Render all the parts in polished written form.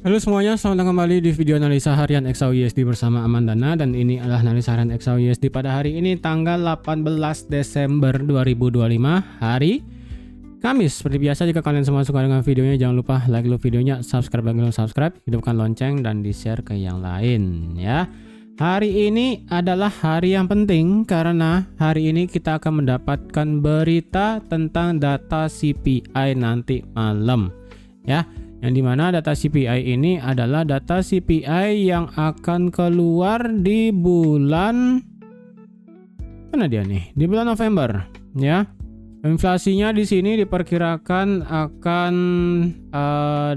Halo semuanya, selamat datang kembali di video analisa harian XAUUSD bersama Amandana. Dan ini adalah analisa harian XAUUSD pada hari ini tanggal 18 Desember 2025, hari Kamis. Seperti biasa, jika kalian semua suka dengan videonya, jangan lupa like dulu videonya, subscribe bagi belum subscribe, hidupkan lonceng, dan di-share ke yang lain ya. Hari ini adalah hari yang penting karena hari ini kita akan mendapatkan berita tentang data CPI nanti malam ya. Yang dimana data CPI ini adalah data CPI yang akan keluar di bulan mana dia nih? Di bulan November ya. Inflasinya di sini diperkirakan akan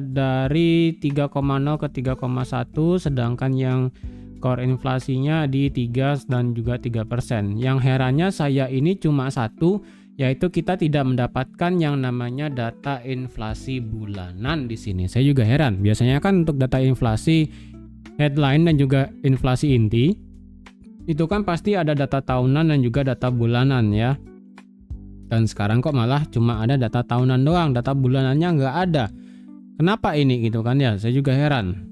dari 3,0 ke 3,1, sedangkan yang core inflasinya di 3 dan juga 3%. Yang herannya saya ini cuma satu, yaitu kita tidak mendapatkan yang namanya data inflasi bulanan di sini. Saya juga heran. Biasanya kan untuk data inflasi headline dan juga inflasi inti itu kan pasti ada data tahunan dan juga data bulanan ya. Dan sekarang kok malah cuma ada data tahunan doang, data bulanannya nggak ada. Kenapa ini gitu kan ya? Saya juga heran.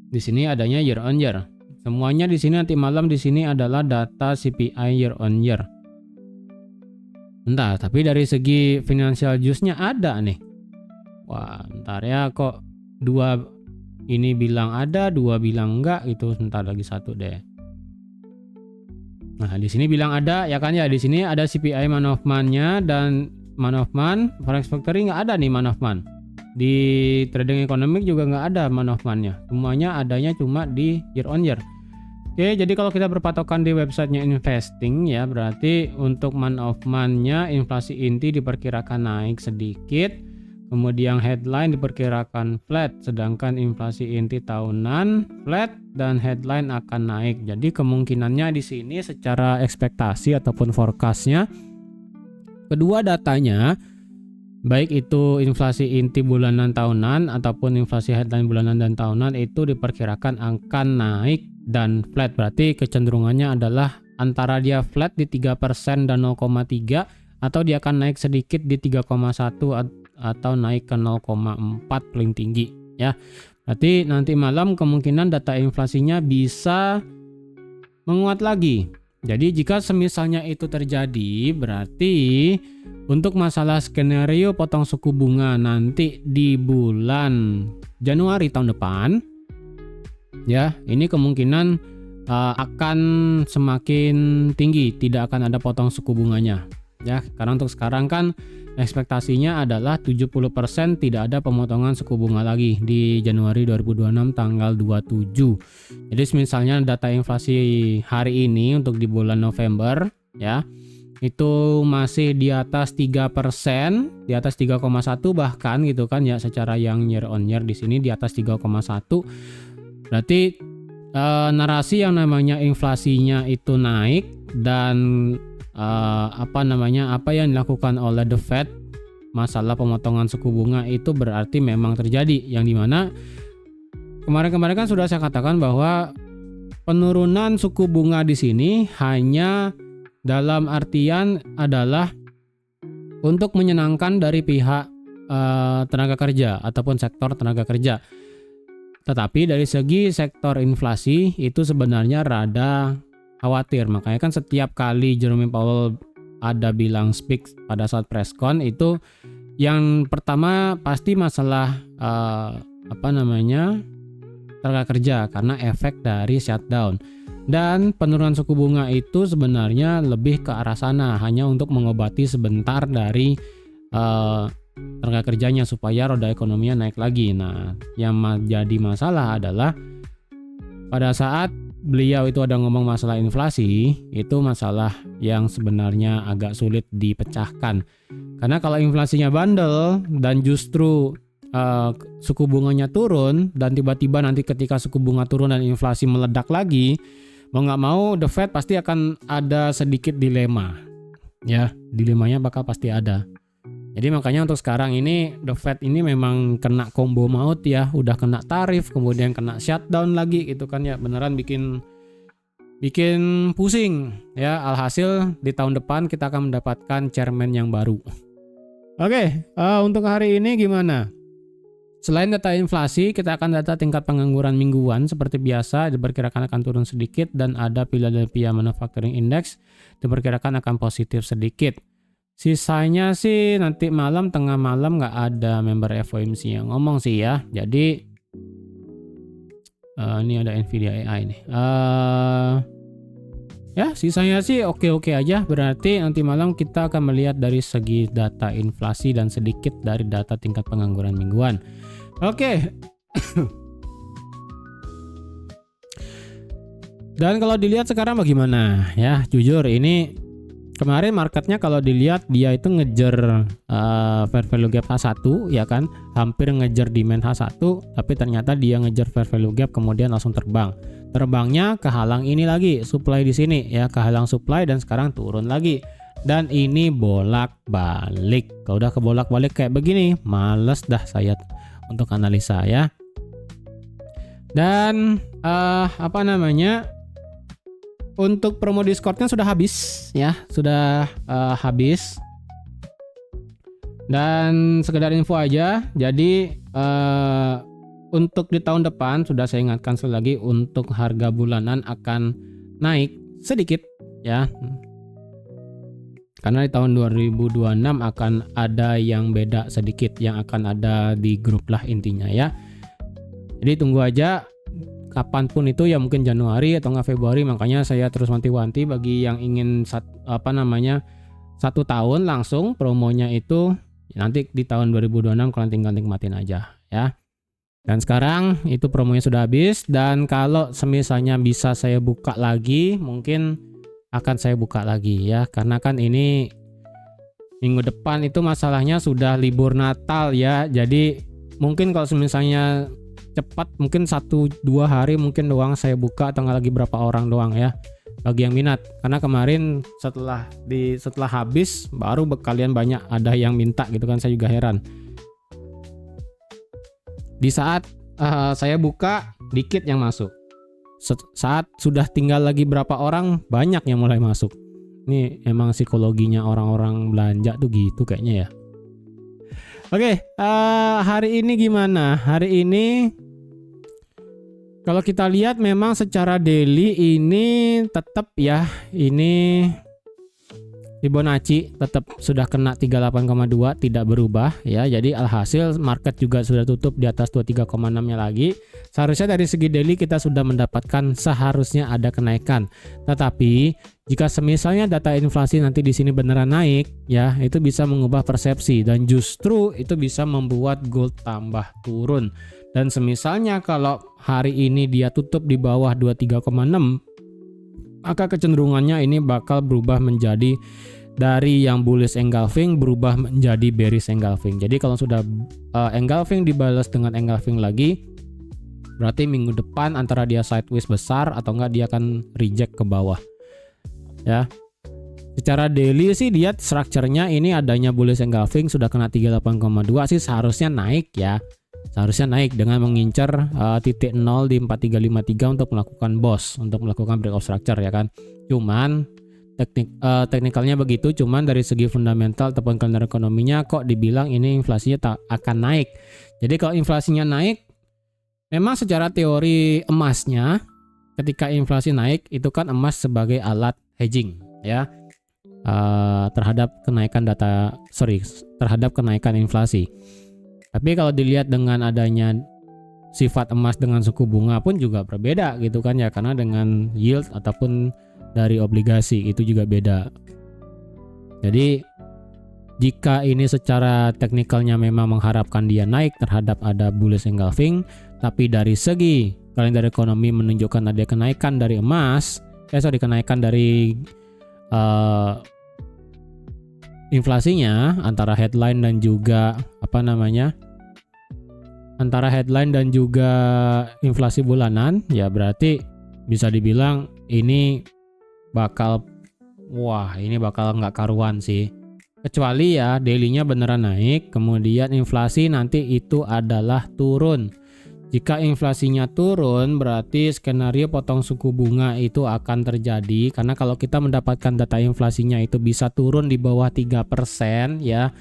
Di sini adanya year on year. Semuanya di sini nanti malam di sini adalah data CPI year on year. Entah, tapi dari segi financial juice-nya ada nih. Wah, ntar ya kok dua ini bilang ada, dua bilang enggak gitu. Ntar lagi satu deh. Nah, di sini bilang ada ya kan ya. Di sini ada CPI month of month-nya dan month of month. Forex Factory nggak ada nih month of month. Di trading economic juga nggak ada month of month-nya. Semuanya adanya cuma di year on year. Oke, jadi kalau kita berpatokan di websitenya investing ya, berarti untuk month of month-nya inflasi inti diperkirakan naik sedikit, kemudian headline diperkirakan flat, sedangkan inflasi inti tahunan flat dan headline akan naik. Jadi kemungkinannya di sini secara ekspektasi ataupun forecast-nya, kedua datanya, baik itu inflasi inti bulanan tahunan ataupun inflasi headline bulanan dan tahunan, itu diperkirakan akan naik dan flat. Berarti kecenderungannya adalah antara dia flat di 3% dan 0,3, atau dia akan naik sedikit di 3,1 atau naik ke 0,4 paling tinggi ya. Berarti nanti malam kemungkinan data inflasinya bisa menguat lagi. Jadi jika semisalnya itu terjadi, berarti untuk masalah skenario potong suku bunga nanti di bulan Januari tahun depan ya, ini kemungkinan akan semakin tinggi, tidak akan ada potong suku bunganya ya. Karena untuk sekarang kan ekspektasinya adalah 70% tidak ada pemotongan suku bunga lagi di Januari 2026 tanggal 27. Jadi misalnya data inflasi hari ini untuk di bulan November ya, itu masih di atas 3%, di atas 3,1 bahkan gitu kan ya, secara yang year on year di sini di atas 3,1. Berarti narasi yang namanya inflasinya itu naik dan apa yang dilakukan oleh The Fed masalah pemotongan suku bunga itu berarti memang terjadi, yang dimana kemarin-kemarin kan sudah saya katakan bahwa penurunan suku bunga di sini hanya dalam artian adalah untuk menyenangkan dari pihak tenaga kerja ataupun sektor tenaga kerja. Tetapi dari segi sektor inflasi itu sebenarnya rada khawatir. Makanya kan setiap kali Jerome Powell ada bilang speak pada saat press con, itu yang pertama pasti masalah tenaga kerja karena efek dari shutdown. Dan penurunan suku bunga itu sebenarnya lebih ke arah sana, hanya untuk mengobati sebentar dari tenaga kerjanya supaya roda ekonominya naik lagi. Nah, yang jadi masalah adalah pada saat beliau itu ada ngomong masalah inflasi, itu masalah yang sebenarnya agak sulit dipecahkan. Karena kalau inflasinya bandel dan justru suku bunganya turun, dan tiba-tiba nanti ketika suku bunga turun dan inflasi meledak lagi, mau nggak mau The Fed pasti akan ada sedikit dilema. Ya, dilemanya bakal pasti ada. Jadi makanya untuk sekarang ini The Fed ini memang kena combo maut ya, udah kena tarif, kemudian kena shutdown lagi gitu kan ya, beneran bikin pusing ya. Alhasil di tahun depan kita akan mendapatkan chairman yang baru. Oke, untuk hari ini gimana? Selain data inflasi, kita akan data tingkat pengangguran mingguan seperti biasa diperkirakan akan turun sedikit dan ada Philadelphia Manufacturing Index diperkirakan akan positif sedikit. Sisanya sih nanti malam tengah malam nggak ada member FOMC yang ngomong sih ya. Jadi ini ada Nvidia AI nih. Ya sisanya sih oke-oke aja. Berarti nanti malam kita akan melihat dari segi data inflasi dan sedikit dari data tingkat pengangguran mingguan. Oke. Dan kalau dilihat sekarang bagaimana ya, jujur ini kemarin marketnya kalau dilihat dia itu ngejar fair value gap H1 ya kan, hampir ngejar demand H1, tapi ternyata dia ngejar fair value gap kemudian langsung terbang. Terbangnya kehalang ini lagi, supply di sini ya, kehalang supply dan sekarang turun lagi. Dan ini bolak-balik. Kalau udah kebolak-balik kayak begini, males dah saya untuk analisa ya. Dan untuk promo Discordnya sudah habis ya, sudah habis. Dan sekedar info aja, jadi untuk di tahun depan sudah saya ingatkan sekali lagi, untuk harga bulanan akan naik sedikit ya. Karena di tahun 2026 akan ada yang beda sedikit, yang akan ada di grup lah intinya ya. Jadi tunggu aja kapanpun itu ya, mungkin Januari atau nggak Februari. Makanya saya terus wanti-wanti bagi yang ingin 1 tahun langsung promonya itu nanti di tahun 2026, kalian tinggal nikmatin aja ya. Dan sekarang itu promonya sudah habis, dan kalau semisalnya bisa saya buka lagi, mungkin akan saya buka lagi ya, karena kan ini minggu depan itu masalahnya sudah libur Natal ya. Jadi mungkin kalau misalnya cepat mungkin 1-2 hari mungkin doang saya buka, atau nggak lagi berapa orang doang ya bagi yang minat. Karena kemarin setelah habis baru kalian banyak ada yang minta gitu kan, saya juga heran. Di saat saya buka dikit yang masuk, saat sudah tinggal lagi berapa orang banyak yang mulai masuk. Ini emang psikologinya orang-orang belanja tuh gitu kayaknya ya. Oke, hari ini gimana? Hari ini kalau kita lihat memang secara daily ini tetap ya, ini Fibonacci tetap sudah kena 38,2, tidak berubah ya. Jadi alhasil market juga sudah tutup di atas 23,6-nya lagi. Seharusnya dari segi daily kita sudah mendapatkan seharusnya ada kenaikan. Tetapi jika semisalnya data inflasi nanti di sini beneran naik ya, itu bisa mengubah persepsi dan justru itu bisa membuat gold tambah turun. Dan semisalnya kalau hari ini dia tutup di bawah 23,6, maka kecenderungannya ini bakal berubah menjadi dari yang bullish engulfing berubah menjadi bearish engulfing. Jadi kalau sudah engulfing dibalas dengan engulfing lagi, berarti minggu depan antara dia sideways besar atau enggak dia akan reject ke bawah ya. Secara daily sih lihat strukturnya ini adanya bullish engulfing sudah kena 38,2 sih seharusnya naik ya. Seharusnya naik dengan mengincar titik 0 di 4353 untuk melakukan BOS, untuk melakukan breakout structure ya kan. Cuman teknikalnya begitu, cuman dari segi fundamental ataupun kalender ekonominya kok dibilang ini inflasinya tak akan naik. Jadi kalau inflasinya naik, memang secara teori emasnya ketika inflasi naik itu kan emas sebagai alat hedging ya, terhadap kenaikan inflasi. Tapi kalau dilihat dengan adanya sifat emas dengan suku bunga pun juga berbeda gitu kan ya, karena dengan yield ataupun dari obligasi itu juga beda. Jadi jika ini secara teknikalnya memang mengharapkan dia naik terhadap ada bullish engulfing, tapi dari segi kalender ekonomi menunjukkan ada kenaikan dari emas, kenaikan dari inflasinya antara headline dan juga inflasi bulanan ya, berarti bisa dibilang ini bakal nggak karuan sih, kecuali ya dailynya beneran naik kemudian inflasi nanti itu adalah turun. Jika inflasinya turun berarti skenario potong suku bunga itu akan terjadi, karena kalau kita mendapatkan data inflasinya itu bisa turun di bawah 3% ya,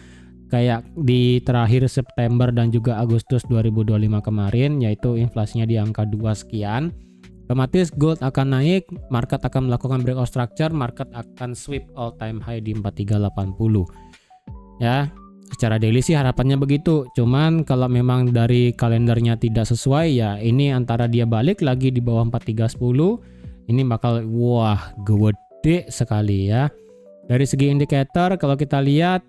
kayak di terakhir September dan juga Agustus 2025 kemarin, yaitu inflasinya di angka 2 sekian, otomatis gold akan naik, market akan melakukan breakout structure, market akan sweep all time high di 4380. Ya, secara daily sih harapannya begitu. Cuman kalau memang dari kalendernya tidak sesuai, ya ini antara dia balik lagi di bawah 4310, ini bakal wah gede sekali ya. Dari segi indikator kalau kita lihat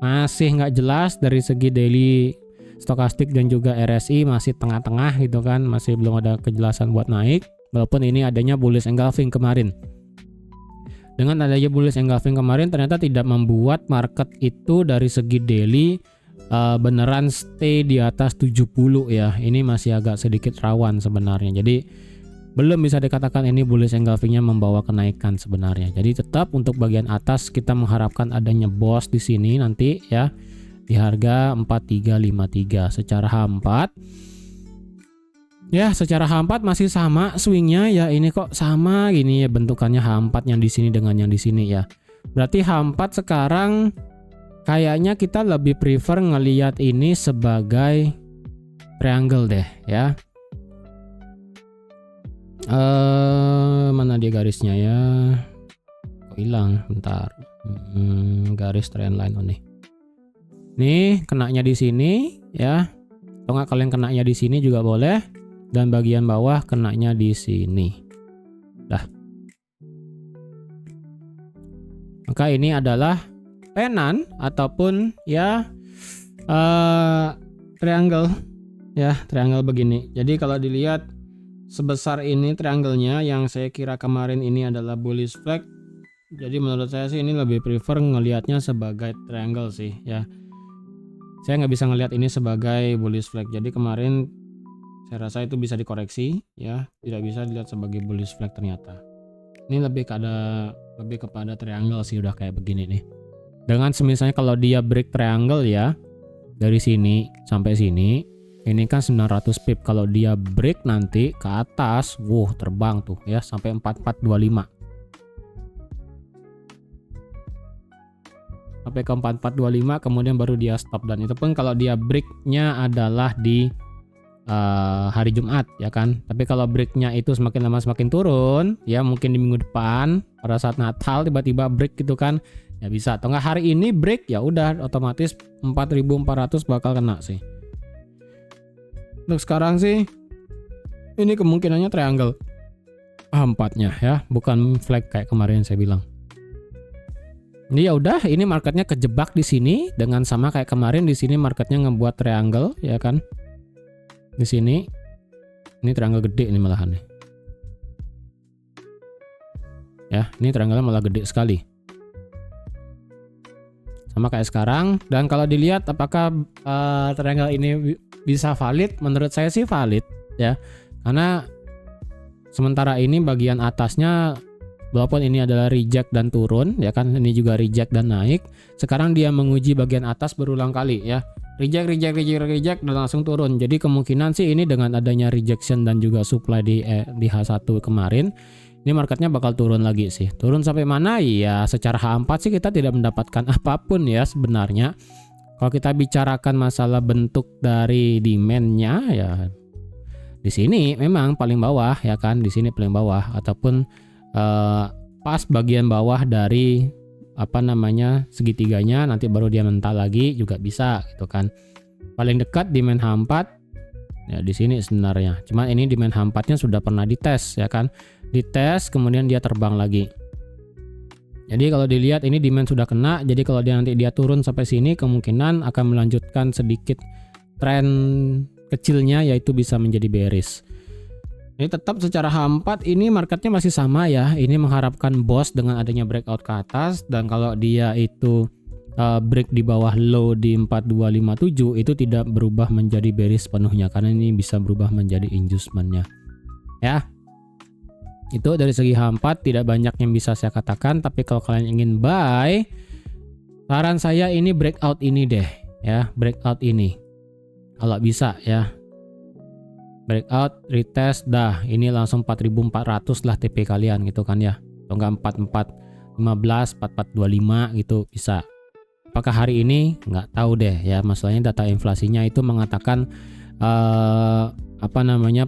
masih nggak jelas, dari segi daily stokastik dan juga RSI masih tengah-tengah gitu kan, masih belum ada kejelasan buat naik, walaupun ini adanya bullish engulfing kemarin. Dengan adanya bullish engulfing kemarin ternyata tidak membuat market itu dari segi daily beneran stay di atas 70 ya. Ini masih agak sedikit rawan sebenarnya. Jadi belum bisa dikatakan ini bullish engulfingnya membawa kenaikan sebenarnya. Jadi tetap untuk bagian atas kita mengharapkan adanya boss di sini nanti ya, di harga 4353 secara H4. Ya, secara H4 masih sama swingnya ya. Ini kok sama gini ya bentukannya H4 yang di sini dengan yang di sini ya. Berarti H4 sekarang kayaknya kita lebih prefer ngelihat ini sebagai triangle deh ya. Mana dia garisnya ya? Kok hilang? Bentar. Garis trendline nih. Nih kenanya di sini ya. Atau nggak kalian kenanya di sini juga boleh. Dan bagian bawah kenanya di sini. Dah. Maka ini adalah penan ataupun ya triangle ya, triangle begini. Jadi kalau dilihat sebesar ini triangle-nya, yang saya kira kemarin ini adalah bullish flag. Jadi menurut saya sih ini lebih prefer ngelihatnya sebagai triangle sih ya. Saya nggak bisa ngelihat ini sebagai bullish flag. Jadi kemarin saya rasa itu bisa dikoreksi ya, tidak bisa dilihat sebagai bullish flag ternyata. Ini lebih kepada triangle sih, udah kayak begini nih. Dengan semisalnya kalau dia break triangle ya, dari sini sampai sini. Ini kan 900 pip, kalau dia break nanti ke atas, terbang tuh ya sampai 4425. Sampai ke 4425 kemudian baru dia stop, dan itu pun kalau dia breaknya adalah di hari Jumat ya kan. Tapi kalau breaknya itu semakin lama semakin turun ya, mungkin di minggu depan pada saat Natal tiba-tiba break gitu kan, ya bisa. Atau enggak hari ini break, ya udah otomatis 4400 bakal kena sih. Untuk sekarang sih ini kemungkinannya triangle H4-nya ya, bukan flag kayak kemarin saya bilang. Ini ya udah, ini marketnya kejebak di sini dengan sama kayak kemarin. Di sini marketnya ngebuat triangle ya kan. Di sini ini triangle gede ini malahan nih. Ya, ini triangle malah gede sekali. Sama kayak sekarang. Dan kalau dilihat apakah triangle ini bisa valid, menurut saya sih valid ya, karena sementara ini bagian atasnya walaupun ini adalah reject dan turun ya kan, ini juga reject dan naik, sekarang dia menguji bagian atas berulang kali ya, reject dan langsung turun. Jadi kemungkinan sih ini dengan adanya rejection dan juga supply di H1 kemarin, ini marketnya bakal turun lagi sih. Turun sampai mana ya, secara H4 sih kita tidak mendapatkan apapun ya sebenarnya. Kalau kita bicarakan masalah bentuk dari demand-nya ya, di sini memang paling bawah ya kan, di sini paling bawah ataupun pas bagian bawah dari segitiganya, nanti baru dia mental lagi juga bisa gitu kan. Paling dekat demand H4 ya di sini sebenarnya. Cuma ini demand H4-nya sudah pernah dites ya kan. Dites kemudian dia terbang lagi. Jadi kalau dilihat ini demand sudah kena, jadi kalau dia nanti turun sampai sini kemungkinan akan melanjutkan sedikit tren kecilnya, yaitu bisa menjadi bearish. Ini tetap secara H4 ini marketnya masih sama ya, ini mengharapkan boss dengan adanya breakout ke atas, dan kalau dia itu break di bawah low di 4257 itu tidak berubah menjadi bearish penuhnya, karena ini bisa berubah menjadi inducement-nya ya. Itu dari segi H4 tidak banyak yang bisa saya katakan, tapi kalau kalian ingin buy, saran saya ini breakout ini deh ya, breakout ini kalau bisa ya, breakout retest dah, ini langsung 4400 lah TP kalian gitu kan ya, atau enggak 4415 4425 gitu bisa. apakah hari ini nggak tahu deh ya, masalahnya data inflasinya itu mengatakan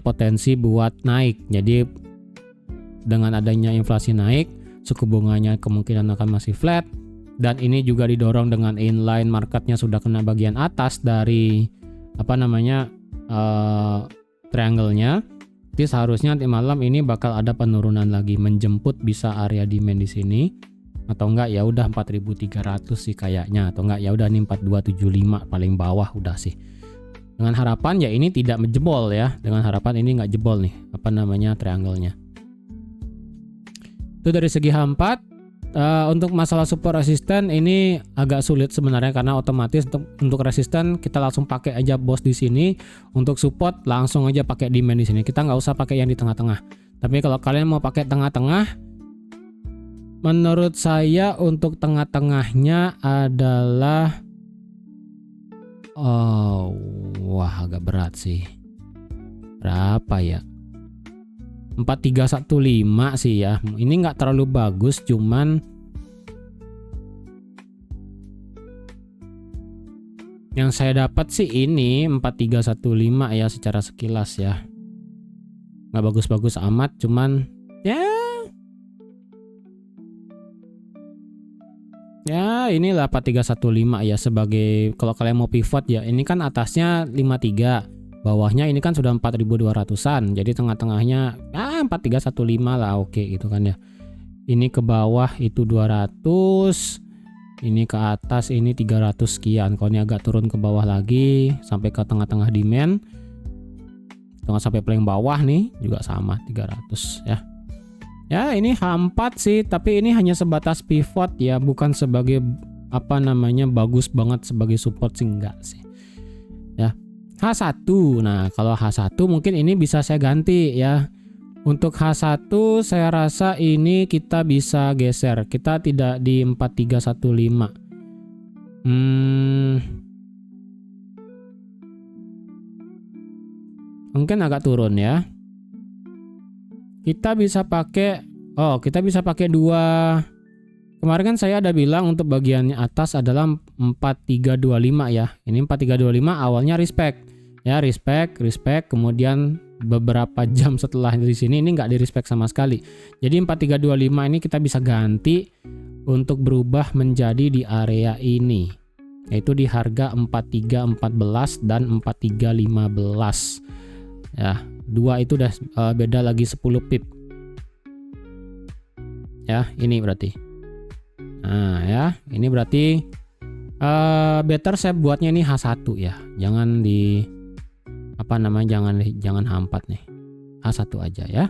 potensi buat naik. Jadi dengan adanya inflasi naik, suku bunganya kemungkinan akan masih flat, dan ini juga didorong dengan inline marketnya sudah kena bagian atas dari triangle-nya. Jadi seharusnya nanti malam ini bakal ada penurunan lagi, menjemput bisa area demand di sini, atau enggak ya udah 4.300 sih kayaknya, atau enggak ya udah nih 4275 paling bawah udah sih. Dengan harapan ya ini tidak menjebol ya, dengan harapan ini nggak jebol nih triangle-nya. Itu dari segi H4. Untuk masalah support resisten ini agak sulit sebenarnya, karena otomatis untuk resisten kita langsung pakai aja bos di sini, untuk support langsung aja pakai demand di sini. Kita nggak usah pakai yang di tengah-tengah. Tapi kalau kalian mau pakai tengah-tengah, menurut saya untuk tengah-tengahnya adalah agak berat sih. Berapa ya? 4315 sih ya. Ini nggak terlalu bagus, cuman yang saya dapat sih ini 4315 ya secara sekilas ya. Nggak bagus-bagus amat, cuman ya inilah 4315 ya, sebagai kalau kalian mau pivot ya. Ini kan atasnya 53. Bawahnya ini kan sudah 4.200-an, jadi tengah-tengahnya 4315 lah, oke gitu kan ya. Ini ke bawah itu 200, ini ke atas ini 300 sekian. Kalau ini agak turun ke bawah lagi sampai ke tengah-tengah demand, tengah sampai paling bawah nih juga sama 300 ya. Ya ini H4 sih, tapi ini hanya sebatas pivot ya, bukan sebagai bagus banget sebagai support sih, enggak sih ya. H1, nah kalau H1 mungkin ini bisa saya ganti ya. Untuk H1 saya rasa ini kita bisa geser, kita tidak di 4315. Mungkin agak turun ya. Kita bisa pakai dua. Kemarin kan saya ada bilang untuk bagian atas adalah 4325 ya. Ini 4325 awalnya respect. Ya, respect, kemudian beberapa jam setelah di sini ini nggak di respect sama sekali. Jadi 4325 ini kita bisa ganti untuk berubah menjadi di area ini, yaitu di harga 4314 dan 4315. Ya, dua itu udah beda lagi 10 pip. Ya, ini berarti. Nah ya, ini berarti better saya buatnya ini H1 ya. Jangan di jangan H4 nih. H1 aja ya.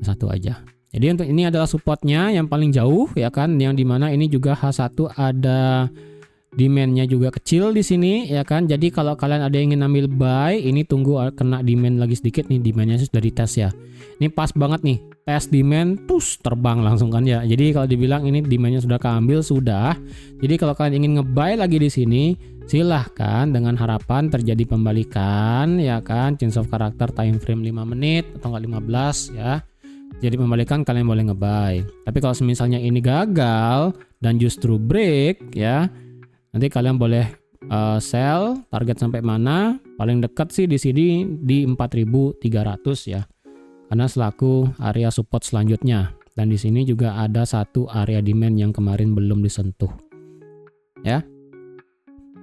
H1 aja. Jadi untuk ini adalah supportnya yang paling jauh ya kan, yang dimana ini juga H1 ada demandnya juga kecil di sini ya kan. Jadi kalau kalian ada yang ingin ambil buy, ini tunggu kena demand lagi sedikit nih, demandnya sudah dites ya. Ini pas banget nih, tes demand terus terbang langsung kan ya. Jadi kalau dibilang ini demandnya sudah keambil sudah. Jadi kalau kalian ingin nge-buy lagi di sini, silahkan dengan harapan terjadi pembalikan ya kan, change of character time frame 5 menit atau enggak 15 ya. Jadi pembalikan kalian boleh nge-buy. Tapi kalau misalnya ini gagal dan justru break ya, nanti kalian boleh sell. Target sampai mana? Paling dekat sih di sini di 4.300 ya. Karena selaku area support selanjutnya. Dan di sini juga ada satu area demand yang kemarin belum disentuh. Ya.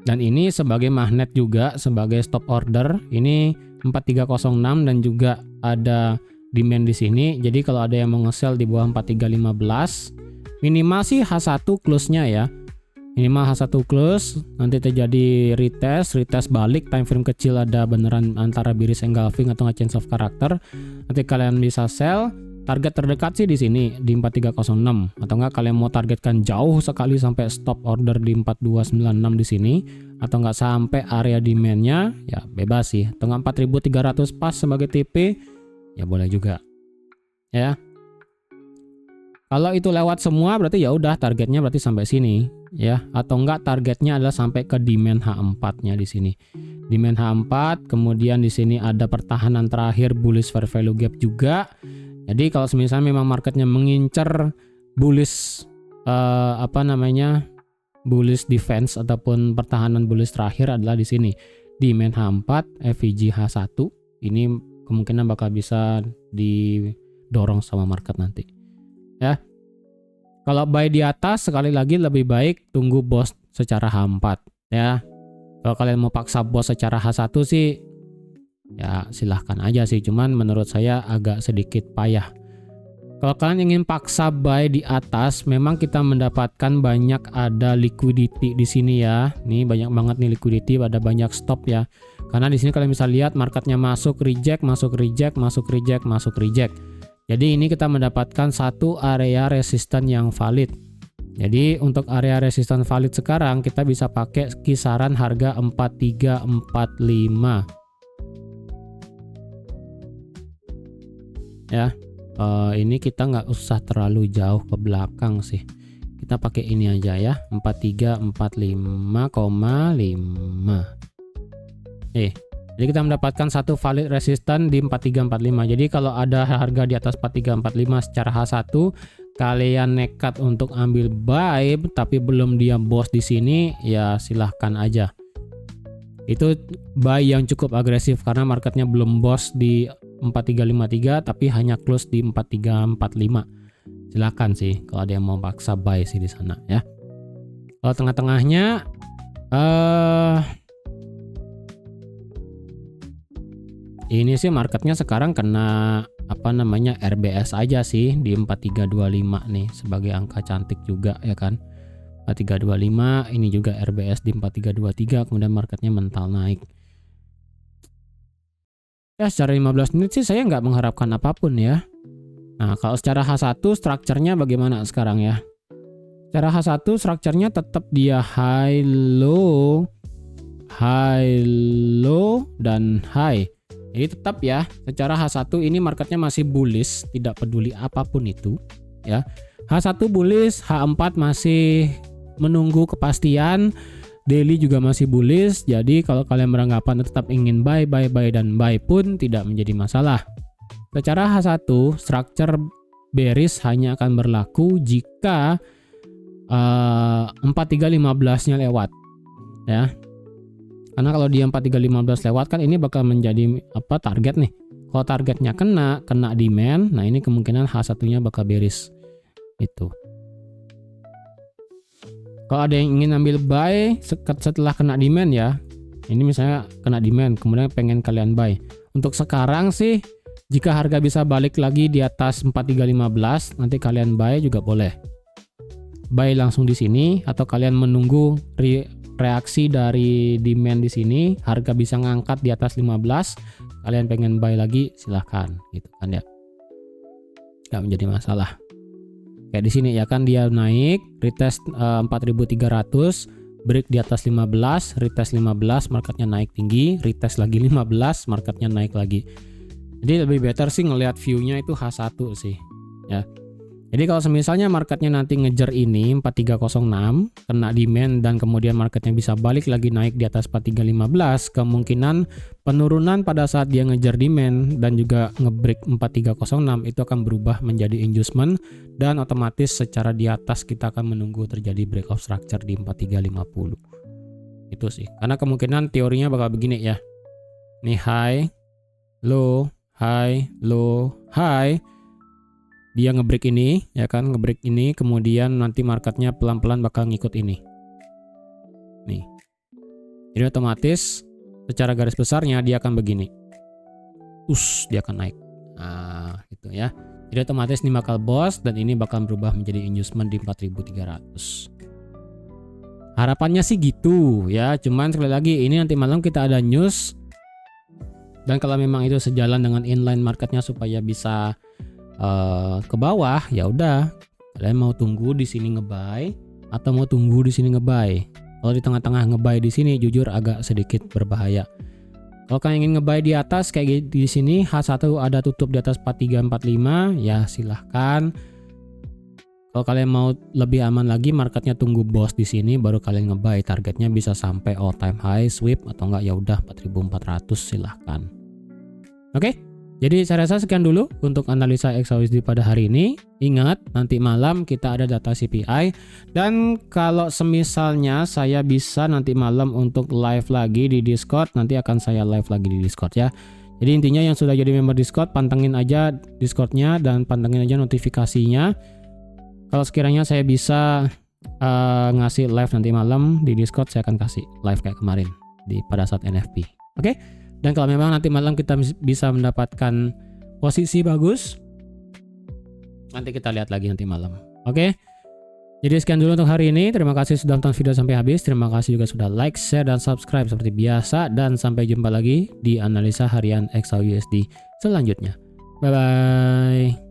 Dan ini sebagai magnet juga, sebagai stop order. Ini 4306 dan juga ada demand di sini. Jadi kalau ada yang mau nge-sell di bawah 4315, minimal sih H1 close-nya ya. Minimal H1 close, nanti terjadi retest balik, time frame kecil ada beneran antara bearish engulfing atau change of character. Nanti kalian bisa sell. Target terdekat sih di sini di 4306, atau enggak kalian mau targetkan jauh sekali sampai stop order di 4296 di sini, atau enggak sampai area demand-nya ya bebas sih. Atau enggak 4300 pas sebagai TP ya boleh juga. Ya. Kalau itu lewat semua berarti ya udah targetnya berarti sampai sini ya, atau enggak targetnya adalah sampai ke demand H4-nya di sini. Demand H4, kemudian di sini ada pertahanan terakhir bullish fair value gap juga. Jadi kalau misalnya memang marketnya mengincar bullish bullish defense ataupun pertahanan bullish terakhir adalah di sini. Demand H4, FVG H1. Ini kemungkinan bakal bisa didorong sama market nanti. Ya. Kalau buy di atas sekali lagi lebih baik tunggu bos secara H4 ya. Kalau kalian mau paksa bos secara H1 sih ya silahkan aja sih, cuman menurut saya agak sedikit payah. Kalau kalian ingin paksa buy di atas, memang kita mendapatkan banyak ada liquidity di sini ya. Nih banyak banget nih liquidity, ada banyak stop ya. Karena di sini kalian bisa lihat marketnya masuk reject, masuk reject, masuk reject, masuk reject. Jadi ini kita mendapatkan satu area resisten yang valid. Jadi untuk area resisten valid sekarang kita bisa pakai kisaran harga 4345. Ya. Ini kita nggak usah terlalu jauh ke belakang sih, kita pakai ini aja ya, 4345,5. Jadi kita mendapatkan satu valid resisten di 4345. Jadi kalau ada harga di atas 4345 secara H1, kalian nekat untuk ambil buy tapi belum dia bos di sini, ya silahkan aja. Itu buy yang cukup agresif karena marketnya belum bos di 4353 tapi hanya close di 4345. Silakan sih kalau ada yang mau paksa buy sih di sana ya. Kalau tengah-tengahnya ini sih marketnya sekarang kena RBS aja sih di 4325 nih sebagai angka cantik juga ya kan. 4325 ini juga RBS di 4323, kemudian marketnya mental naik. Ya secara 15 menit sih saya nggak mengharapkan apapun ya. Nah kalau secara H1 strukturnya bagaimana sekarang ya? Secara H1 strukturnya tetap dia high low, dan high. Jadi tetap ya secara H1 ini marketnya masih bullish, tidak peduli apapun itu ya. H1 bullish, H4 masih menunggu kepastian. Daily juga masih bullish, jadi kalau kalian beranggapan tetap ingin buy dan buy pun tidak menjadi masalah. Secara H1, structure bearish hanya akan berlaku jika 4315-nya lewat ya. Karena kalau di 4315 lewat kan ini bakal menjadi target nih. Kalau targetnya kena demand, nah ini kemungkinan H1-nya bakal bearish. Itu. Kalau ada yang ingin ambil buy setelah kena demand ya, ini misalnya kena demand kemudian pengen kalian buy. Untuk sekarang sih jika harga bisa balik lagi di atas 4315 nanti kalian buy juga boleh. Buy langsung di sini atau kalian menunggu reaksi dari demand di sini, harga bisa ngangkat di atas 15, kalian pengen buy lagi silahkan gitu kan ya. Nggak menjadi masalah. Kayak di sini ya kan dia naik, retest 4300, break di atas 15, retest 15, marketnya naik tinggi, retest lagi 15, marketnya naik lagi. Jadi lebih better sih ngelihat view-nya itu H1 sih ya. Jadi kalau misalnya marketnya nanti ngejar ini 4306 kena demand dan kemudian marketnya bisa balik lagi naik di atas 4315, kemungkinan penurunan pada saat dia ngejar demand dan juga ngebreak 4306 itu akan berubah menjadi inducement dan otomatis secara di atas kita akan menunggu terjadi breakout structure di 4350. Itu sih. Karena kemungkinan teorinya bakal begini ya. Nih high, low, high, low, high. Dia ngebreak ini ya kan, ngebreak ini kemudian nanti marketnya pelan-pelan bakal ngikut ini nih. Jadi otomatis secara garis besarnya dia akan begini, dia akan naik, nah gitu ya. Jadi otomatis ini bakal bos dan ini bakal berubah menjadi inducement di 4300. Harapannya sih gitu ya, cuman sekali lagi ini nanti malam kita ada news dan kalau memang itu sejalan dengan inline marketnya supaya bisa ke bawah, ya udah kalian mau tunggu di sini ngebuy atau mau tunggu di sini ngebuy. Kalau di tengah-tengah ngebuy di sini jujur agak sedikit berbahaya. Kalau kalian ingin ngebuy di atas kayak di sini H1 ada tutup di atas 4345 ya silahkan. Kalau kalian mau lebih aman lagi marketnya tunggu bos di sini baru kalian ngebuy, targetnya bisa sampai all time high sweep atau enggak ya udah 4400 silahkan. Oke? Jadi saya rasa sekian dulu untuk analisa XAUSD pada hari ini. Ingat, nanti malam kita ada data CPI, dan kalau semisalnya saya bisa nanti malam untuk live lagi di Discord, nanti akan saya live lagi di Discord ya. Jadi intinya yang sudah jadi member Discord, pantengin aja Discordnya dan pantengin aja notifikasinya. Kalau sekiranya saya bisa ngasih live nanti malam di Discord, saya akan kasih live kayak kemarin pada saat NFP. Oke? Dan kalau memang nanti malam kita bisa mendapatkan posisi bagus, nanti kita lihat lagi nanti malam. Oke? Jadi sekian dulu untuk hari ini. Terima kasih sudah nonton video sampai habis. Terima kasih juga sudah like, share, dan subscribe seperti biasa. Dan sampai jumpa lagi di analisa harian XAUUSD selanjutnya. Bye-bye.